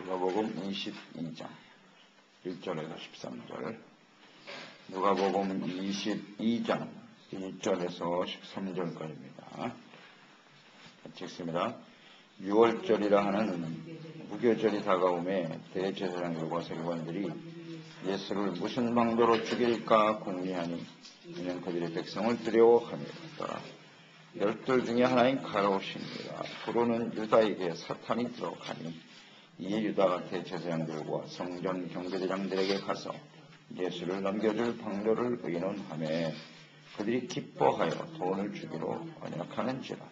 누가복음 22장 1절에서 13절, 누가복음 22장 1절에서 13절까지입니다. 같이 읽습니다. 6월절이라 하는 무교절이 다가오매 대제사장들과 서기관들이 예수를 무슨 방도로 죽일까 궁리하니 이는 그들의 백성을 두려워함이었더라. 열둘 중에 하나인 가룟입니다. 그로는 유다에게 사탄이 들어가니 이에 유다가 대제사장들과 성전 경제대장들에게 가서 예수를 넘겨줄 방도를 의논하매 그들이 기뻐하여 돈을 주기로 언약하는지라.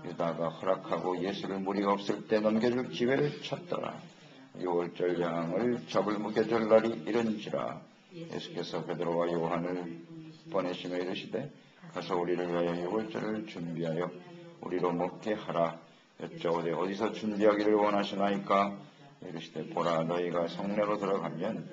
유다가 허락하고 예수를 무리가 없을 때 넘겨줄 기회를 찾더라. 6월절 양을 잡을 무교절 날이 이른지라. 예수께서 베드로와 요한을 보내시며 이르시되 가서 우리를 위하여 6월절을 준비하여 우리로 먹게 하라. 여쭤오되 어디서 준비하기를 원하시나이까? 이르시되 보라, 너희가 성내로 들어가면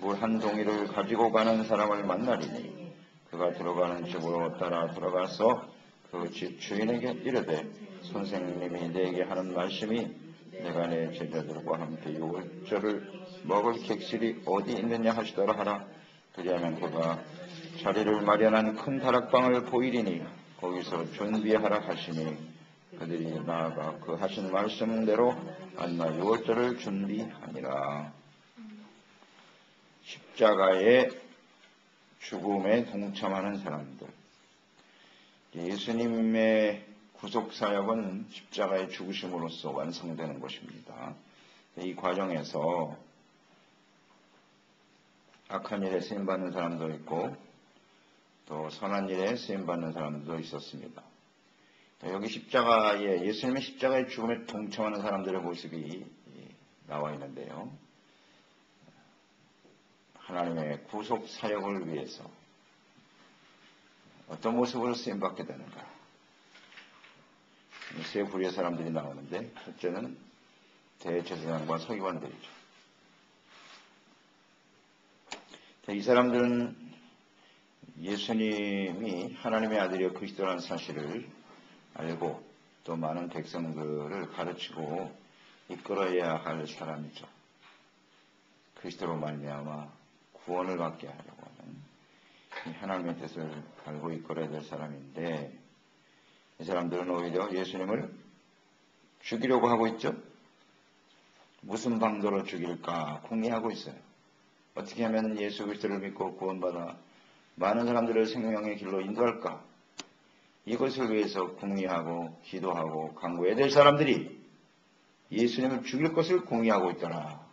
물 한 동이를 가지고 가는 사람을 만나리니 그가 들어가는 집으로 따라 들어가서 그 집 주인에게 이르되 선생님이 내게 하는 말씀이 내가 내 제자들과 함께 6월절을 먹을 객실이 어디 있느냐 하시더라 하라. 그리하면 그가 자리를 마련한 큰 다락방을 보이리니 거기서 준비하라 하시니 그들이 나아가 그 하신 말씀대로 안나 6월절을 준비하니라. 십자가의 죽음에 동참하는 사람들. 예수님의 구속사역은 십자가의 죽으심으로써 완성되는 것입니다. 이 과정에서 악한 일에 쓰임받는 사람도 있고 또 선한 일에 쓰임받는 사람도 있었습니다. 여기 십자가에, 예수님의 십자가의 죽음에 동참하는 사람들의 모습이 나와 있는데요. 하나님의 구속 사역을 위해서 어떤 모습으로 쓰임받게 되는가? 세 부류의 사람들이 나오는데, 첫째는 대제사장과 서기관들이죠. 이 사람들은 예수님이 하나님의 아들이여 그리스도라는 사실을 알고 또 많은 백성들을 가르치고 이끌어야 할 사람이죠. 그리스도로 말미암아 구원을 받게 하려고 하는 하나님의 뜻을 알고 이끌어야 될 사람인데, 이 사람들은 오히려 예수님을 죽이려고 하고 있죠. 무슨 방도로 죽일까 궁리하고 있어요. 어떻게 하면 예수 그리스도를 믿고 구원받아 많은 사람들을 생명의 길로 인도할까? 이것을 위해서 궁리하고 기도하고 간구해야 될 사람들이 예수님을 죽일 것을 궁리하고 있더라.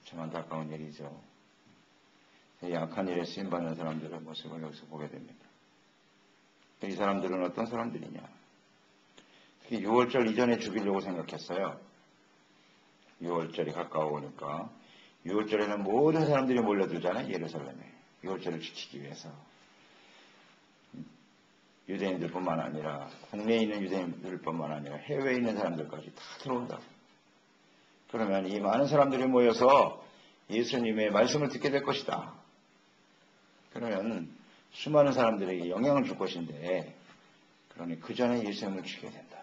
참 안타까운 일이죠. 약한 일에 쓰임받는 사람들의 모습을 여기서 보게 됩니다. 이 사람들은 어떤 사람들이냐? 특히 6월절 이전에 죽이려고 생각했어요. 6월절이 가까워오니까 6월절에는 모든 사람들이 몰려들잖아요. 예루살렘에. 6월절을 지키기 위해서. 유대인들뿐만 아니라 국내에 있는 유대인들뿐만 아니라 해외에 있는 사람들까지 다 들어온다고. 그러면 이 많은 사람들이 모여서 예수님의 말씀을 듣게 될 것이다. 그러면 수많은 사람들에게 영향을 줄 것인데, 그러니 그 전에 예수님을 죽여야 된다.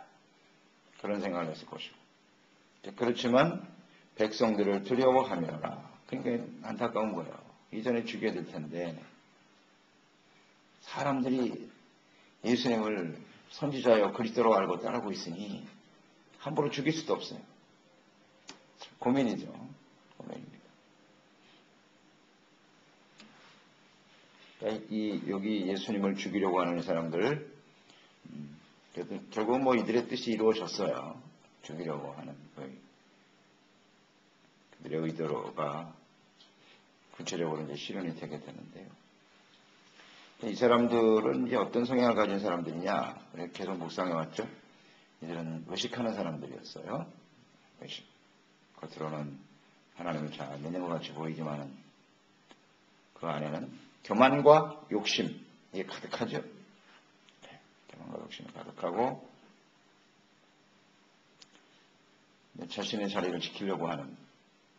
그런 생각을 했을 것이고. 그렇지만 백성들을 두려워하며라. 그러니까 안타까운 거예요. 이전에 죽여야 될 텐데 사람들이 예수님을 선지자여 그리스도로 알고 따르고 있으니 함부로 죽일 수도 없어요. 고민이죠. 고민입니다. 그러니까 여기 예수님을 죽이려고 하는 사람들, 결국 이들의 뜻이 이루어졌어요. 죽이려고 하는 그들의 의도가 구체적으로 이제 실현이 되게 되는데요. 이 사람들은 이제 어떤 성향을 가진 사람들이냐? 계속 묵상해 왔죠. 이들은 의식하는 사람들이었어요. 의식. 겉으로는 하나님을 잘 믿는 것 같이 보이지만은 그 안에는 교만과 욕심, 이게 가득하죠. 네, 교만과 욕심이 가득하고 자신의 자리를 지키려고 하는,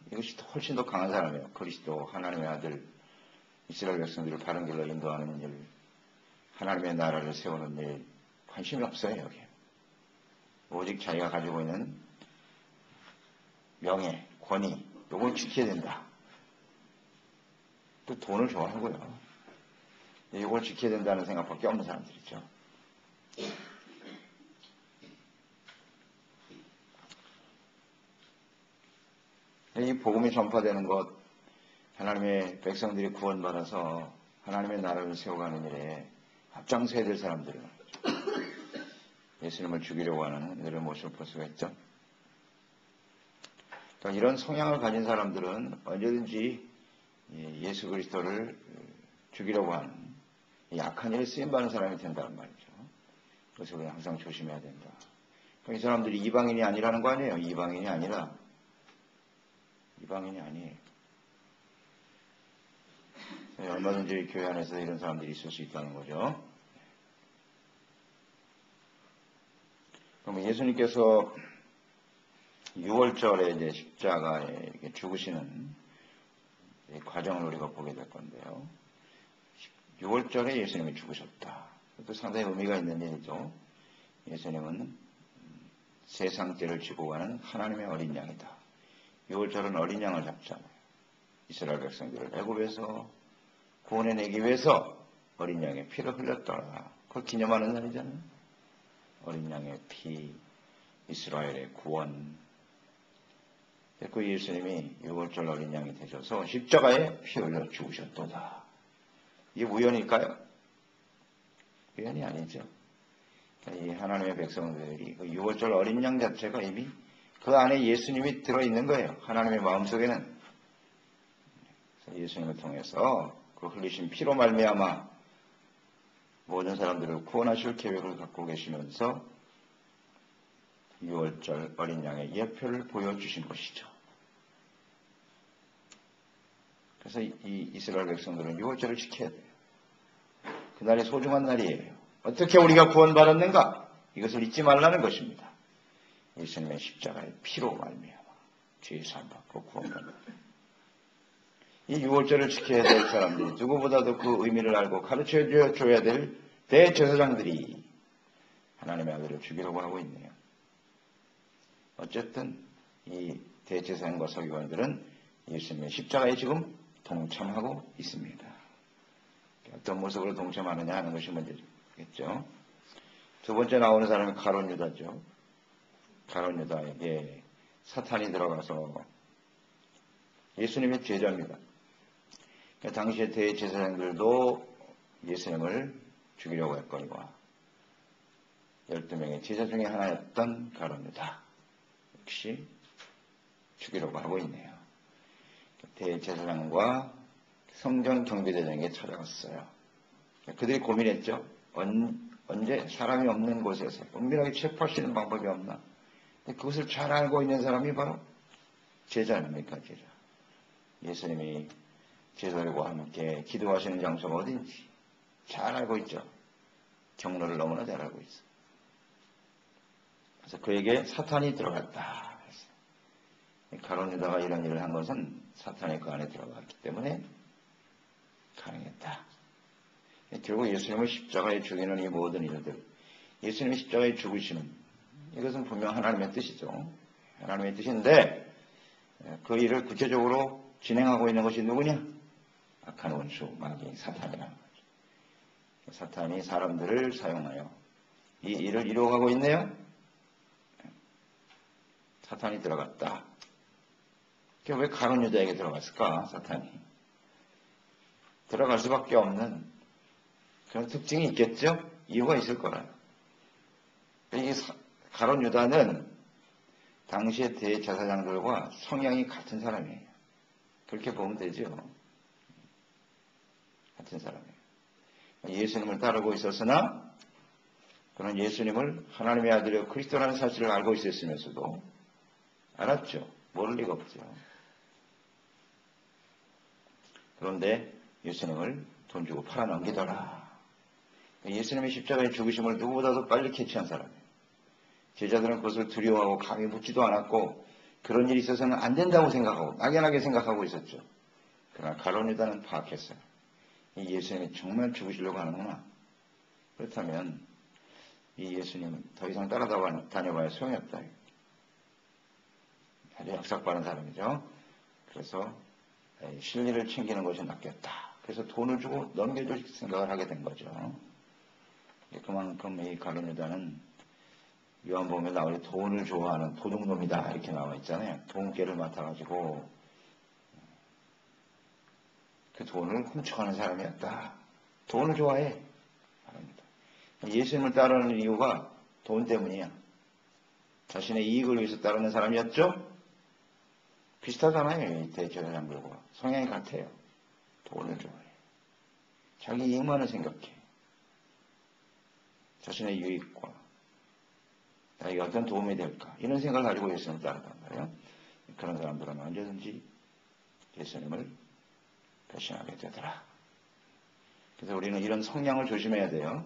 이것이 훨씬 더 강한 사람이에요. 그리스도 하나님의 아들 이스라엘 백성들을 바른 길로 인도하는 일, 하나님의 나라를 세우는 일 관심이 없어요. 여기에 오직 자기가 가지고 있는 명예, 권위, 요걸 지켜야 된다. 또 돈을 좋아하고요. 이걸 지켜야 된다는 생각밖에 없는 사람들이죠. 이 복음이 전파되는 것, 하나님의 백성들이 구원받아서 하나님의 나라를 세워가는 일에 앞장서야 될 사람들은 예수님을 죽이려고 하는 이들의 모습을 볼 수가 있죠. 그러니까 이런 성향을 가진 사람들은 언제든지 예수 그리스도를 죽이려고 하는 약한 일에 쓰임받는 사람이 된다는 말이죠. 그래서 우리는 항상 조심해야 된다. 그러니까 이 사람들이 이방인이 아니라는 거 아니에요. 이방인이 아니에요. 얼마든지 교회 안에서 이런 사람들이 있을 수 있다는 거죠. 그럼 예수님께서 6월절에 이제 십자가에 이렇게 죽으시는 과정을 우리가 보게 될 건데요. 6월절에 예수님이 죽으셨다. 그것도 상당히 의미가 있는 일이죠. 예수님은 세상 죄를 지고 가는 하나님의 어린 양이다. 6월절은 어린 양을 잡잖아요. 이스라엘 백성들을 애굽에서 구원해내기 위해서 어린 양의 피를 흘렸더라. 그걸 기념하는 날이잖아요. 어린 양의 피, 이스라엘의 구원. 그 예수님이 6월절 어린 양이 되셔서 십자가에 피 흘려 죽으셨도다. 이게 우연일까요? 우연이 아니죠. 이 하나님의 백성들이 그 6월절 어린 양 자체가 이미 그 안에 예수님이 들어있는 거예요. 하나님의 마음속에는. 예수님을 통해서 그 흘리신 피로 말미암아 모든 사람들을 구원하실 계획을 갖고 계시면서 6월절 어린 양의 예표를 보여주신 것이죠. 그래서 이 이스라엘 백성들은 6월절을 지켜야 돼요. 그날이 소중한 날이에요. 어떻게 우리가 구원받았는가? 이것을 잊지 말라는 것입니다. 예수님의 십자가의 피로 말미암아 죄 사함받고 구원받는 이 6월절을 지켜야 될 사람들이 누구보다도 그 의미를 알고 가르쳐줘야 될 대제사장들이 하나님의 아들을 죽이려고 하고 있네요. 어쨌든 이 대제사장과 서기관들은 예수님의 십자가에 지금 동참하고 있습니다. 어떤 모습으로 동참하느냐 하는 것이 문제겠죠. 두 번째 나오는 사람이 가룟 유다죠. 가룟 유다에게 사탄이 들어가서 예수님의 제자입니다. 당시의 대제사장들도 예수님을 죽이려고 했거니와 12명의 제자 중에 하나였던 가룟 유다 역시 죽이려고 하고 있네요. 대제사장과 성전 경비대장에게 찾아갔어요. 그들이 고민했죠. 언제 사람이 없는 곳에서 은밀하게 체포할 수 있는 방법이 없나. 그것을 잘 알고 있는 사람이 바로 제자 아닙니까? 제자. 예수님이 제자들과 함께 기도하시는 장소가 어딘지 잘 알고 있죠. 경로를 너무나 잘 알고 있어요. 그래서 그에게 사탄이 들어갔다. 가룟 유다가 이런 일을 한 것은 사탄이 그 안에 들어갔기 때문에 가능했다. 결국 예수님을 십자가에 죽이는 이 모든 일들, 예수님이 십자가에 죽으시는 이것은 분명 하나님의 뜻이죠. 하나님의 뜻인데 그 일을 구체적으로 진행하고 있는 것이 누구냐? 악한 원수, 마귀, 사탄이라는 거죠. 사탄이 사람들을 사용하여 이 일을 이루어가고 있네요. 사탄이 들어갔다. 왜 가룟 유다에게 들어갔을까? 사탄이. 들어갈 수밖에 없는 그런 특징이 있겠죠? 이유가 있을 거라요. 이게 가룟 유다는 당시의 대제사장들과 성향이 같은 사람이에요. 그렇게 보면 되죠. 같은 사람이에요. 예수님을 따르고 있었으나 그는 예수님을 하나님의 아들이요 그리스도라는 사실을 알고 있었으면서도 알았죠. 모를 리가 없죠. 그런데 예수님을 돈 주고 팔아넘기더라. 예수님의 십자가의 죽으심을 누구보다도 빨리 캐치한 사람이에요. 제자들은 그것을 두려워하고 감히 묻지도 않았고 그런 일이 있어서는 안 된다고 생각하고 막연하게 생각하고 있었죠. 그러나 가룟 유다는 파악했어요. 이 예수님이 정말 죽으시려고 하는구나. 그렇다면 이 예수님은 더 이상 따라다녀봐야 소용이 없다. 아주 역삭빠른 사람이죠. 그래서 실리를 챙기는 것이 낫겠다. 그래서 돈을 주고 넘겨줄 생각을 하게 된 거죠. 그만큼 이 가룟 유다는 요한복음에 나오니 돈을 좋아하는 도둑놈이다 이렇게 나와 있잖아요. 돈깨를 맡아가지고 그 돈을 훔쳐가는 사람이었다. 돈을 좋아해. 예수님을 따르는 이유가 돈 때문이야. 자신의 이익을 위해서 따르는 사람이었죠? 비슷하잖아요. 이 대제사장들과 성향이 같아요. 돈을 좋아해. 자기 이익만을 생각해. 자신의 유익과 나에게 어떤 도움이 될까 이런 생각을 가지고 예수님을 따르단 말이에요. 그런 사람들은 언제든지 예수님을 배신하게 되더라. 그래서 우리는 이런 성향을 조심해야 돼요.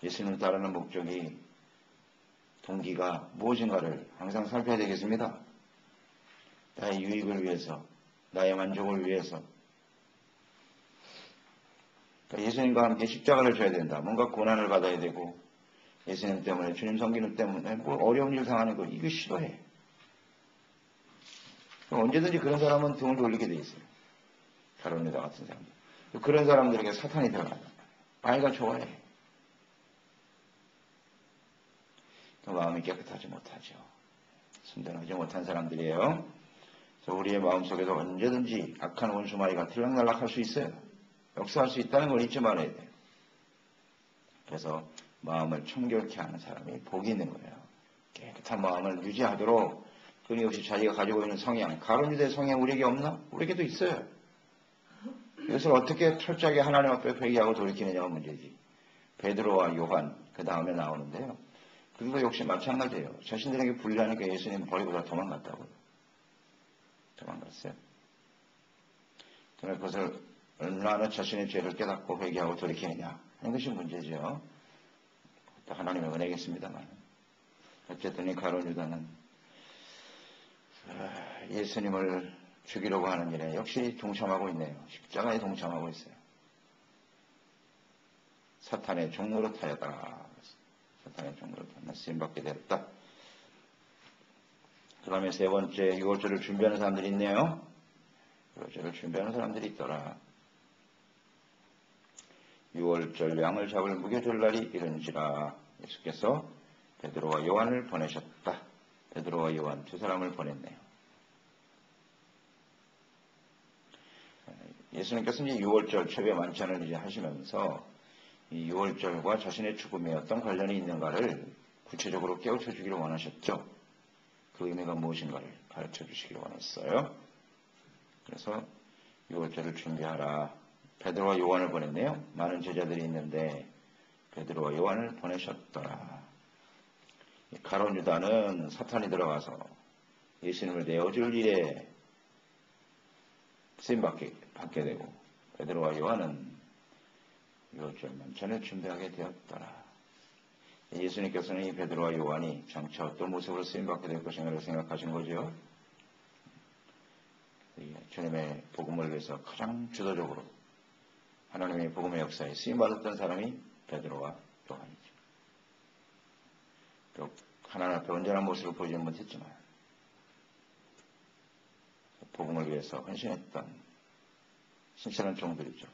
예수님을 따르는 목적이 동기가 무엇인가를 항상 살펴야 되겠습니다. 나의 유익을 위해서, 나의 만족을 위해서. 그러니까 예수님과 함께 십자가를 져야 된다. 뭔가 고난을 받아야 되고 예수님 때문에, 주님 섬기는 때문에 뭐 어려운 일 당하는 거 이거 싫어해. 언제든지 그런 사람은 등을 돌리게 돼 있어요. 가룟 유다 같은 사람들. 그런 사람들에게 사탄이 들어가요. 아이가 좋아해. 마음이 깨끗하지 못하죠. 순전하지 못한 사람들이에요. 그래서 우리의 마음속에도 언제든지 악한 원수마귀가 들락날락 할 수 있어요. 역사할 수 있다는 걸 잊지 말아야 돼요. 그래서 마음을 청결케 하는 사람이 복이 있는 거예요. 깨끗한 마음을 유지하도록 끊임없이 자기가 가지고 있는 성향, 가룟 유다의 성향 우리에게 없나? 우리에게도 있어요. 이것을 어떻게 철저하게 하나님 앞에 회개하고 돌이키느냐가 문제지. 베드로와 요한 그 다음에 나오는데요. 그리고 역시 마찬가지예요. 자신들에게 불리하니까 예수님 버리고 다 도망갔다고요. 도망갔어요. 그러나 그것을 얼마나 자신의 죄를 깨닫고 회개하고 돌이키느냐 하는 것이 문제죠. 하나님의 은혜겠습니다만. 어쨌든 이 가룟 유다는 예수님을 죽이려고 하는 일에 역시 동참하고 있네요. 십자가에 동참하고 있어요. 사탄의 종로로 타였다. 사탄의 종로로 쓰임받게 되었다. 그 다음에 세 번째, 유월절을 준비하는 사람들이 있네요. 유월절을 준비하는 사람들이 있더라. 유월절 양을 잡을 무교절날이 이른지라. 예수께서 베드로와 요한을 보내셨다. 베드로와 요한 두 사람을 보냈네요. 예수님께서 이제 유월절 최후의 만찬을 이제 하시면서 이 유월절과 자신의 죽음에 어떤 관련이 있는가를 구체적으로 깨우쳐 주기를 원하셨죠. 그 의미가 무엇인가를 가르쳐 주시기를 원했어요. 그래서 유월절을 준비하라. 베드로와 요한을 보냈네요. 많은 제자들이 있는데 베드로와 요한을 보내셨더라. 가룟 유다는 사탄이 들어가서 예수님을 내어줄 일에 쓰임받게 되고 베드로와 요한은 유월절 만찬을 준비하게 되었더라. 예수님께서는 이 베드로와 요한이 장차 어떤 모습으로 쓰임받게 될 것인가를 생각하신 거죠. 주님의 복음을 위해서 가장 주도적으로 하나님의 복음의 역사에 쓰임받았던 사람이 베드로와 요한이죠. 또 하나님 앞에 온전한 모습을 보이지는 못했지만 복음을 위해서 헌신했던 신실한 종들이죠.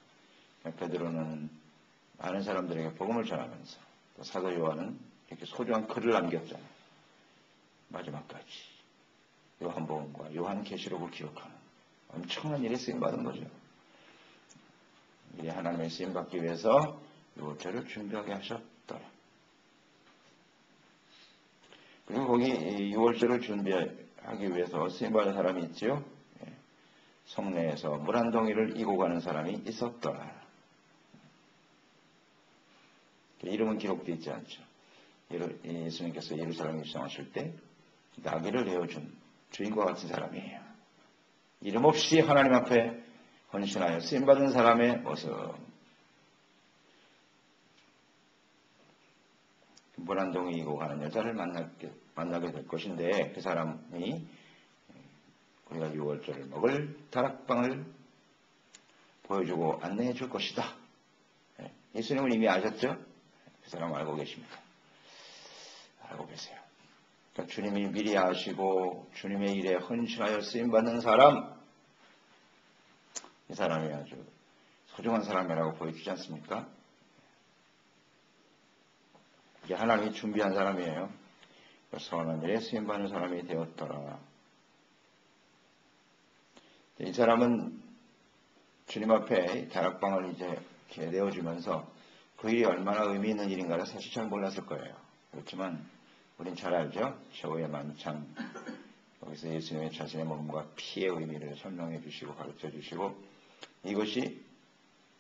베드로는 많은 사람들에게 복음을 전하면서 또 사도 요한은 이렇게 소중한 글을 남겼잖아요. 마지막까지 요한복음과 요한계시록을 기록하는 엄청난 일에 쓰임받은 거죠. 이 하나님의 쓰임받기 위해서 유월절을 준비하게 하셨더라. 그리고 거기 유월절을 준비하기 위해서 쓰임받은 사람이 있죠. 성내에서 물 한 동이를 이고 가는 사람이 있었더라. 이름은 기록되어 있지 않죠. 예수님께서 예루살렘에 입성하실 때 나귀를 내어준 주인과 같은 사람이에요. 이름 없이 하나님 앞에 헌신하여 쓰임받은 사람의 모습. 물 한 동이 이고 가는 여자를 만나게 될 것인데 그 사람이 우리가 유월절을 먹을 다락방을 보여주고 안내해 줄 것이다. 예수님은 이미 아셨죠? 그 사람 알고 계십니다. 알고 계세요. 그러니까 주님이 미리 아시고 주님의 일에 헌신하여 쓰임받는 사람, 이 사람이 아주 소중한 사람이라고 보여주지 않습니까? 이게 하나님이 준비한 사람이에요. 선한 일에 쓰임받는 사람이 되었더라. 이 사람은 주님 앞에 다락방을 이제 이렇게 내어주면서 그 일이 얼마나 의미 있는 일인가를 사실 잘 몰랐을 거예요. 그렇지만 우린 잘 알죠. 최후의 만찬, 여기서 예수님의 자신의 몸과 피의 의미를 설명해 주시고 가르쳐 주시고, 이것이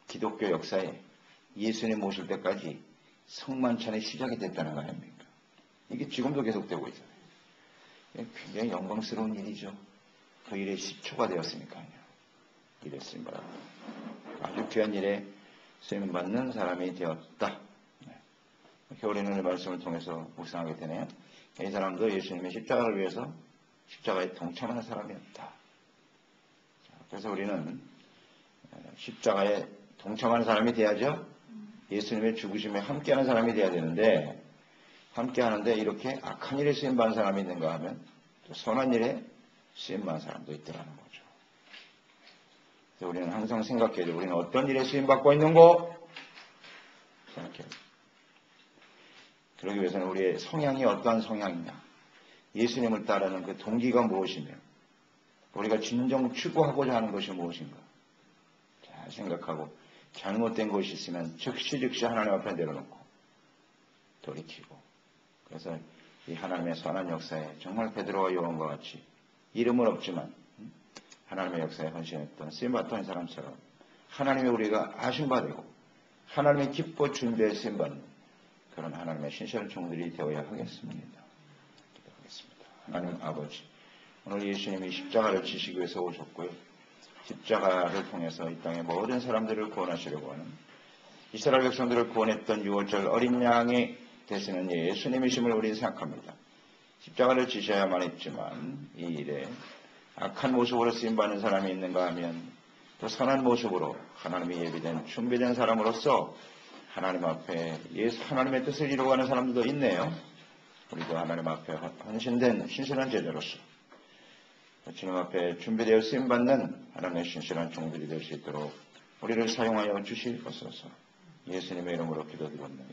기독교 역사에 예수님 모실 때까지 성만찬의 시작이 됐다는 거 아닙니까? 이게 지금도 계속되고 있어요. 굉장히 영광스러운 일이죠. 그 일의 시초가 되었으니까요. 이랬습니다. 아주 귀한 일에 쓰임받는 사람이 되었다. 겨울에는 말씀을 통해서 묵상하게 되네요. 이 사람도 예수님의 십자가를 위해서 십자가에 동참하는 사람이었다. 그래서 우리는 십자가에 동참하는 사람이 돼야죠. 예수님의 죽으심에 함께하는 사람이 돼야 되는데, 함께하는데 이렇게 악한 일에 쓰임받는 사람이 있는가 하면 또 선한 일에 쓰임받는 사람도 있더라는 거죠. 그래서 우리는 항상 생각해야 돼. 우리는 어떤 일에 쓰임받고 있는고 생각해야 돼. 그러기 위해서는 우리의 성향이 어떠한 성향이냐, 예수님을 따르는 그 동기가 무엇이며, 우리가 진정 추구하고자 하는 것이 무엇인가 잘 생각하고, 잘못된 것이 있으면 즉시 하나님 앞에 내려놓고 돌이키고, 그래서 이 하나님의 선한 역사에 정말 베드로와 요한과 같이 이름은 없지만 하나님의 역사에 헌신했던 쓰임받던 사람처럼 하나님의 우리가 아심받고 하나님의 기뻐 준비해 쓰임받는 그런 하나님의 신실한 종들이 되어야 하겠습니다. 기도하겠습니다. 하나님 아버지, 오늘 예수님이 십자가를 지시기 위해서 오셨고요. 십자가를 통해서 이 땅의 모든 사람들을 구원하시려고 하는 이스라엘 백성들을 구원했던 6월절 어린 양이 되시는 예수님이심을 우리는 생각합니다. 십자가를 지셔야만 했지만 이 일에 악한 모습으로 쓰임받는 사람이 있는가 하면 또 선한 모습으로 하나님이 예비된 준비된 사람으로서 하나님 앞에 하나님의 뜻을 이루어가는 사람들도 있네요. 우리도 하나님 앞에 헌신된 신실한 제자로서 주님 앞에 준비되어 쓰임받는 하나님의 신실한 종들이 될 수 있도록 우리를 사용하여 주시옵소서. 예수님의 이름으로 기도드립니다.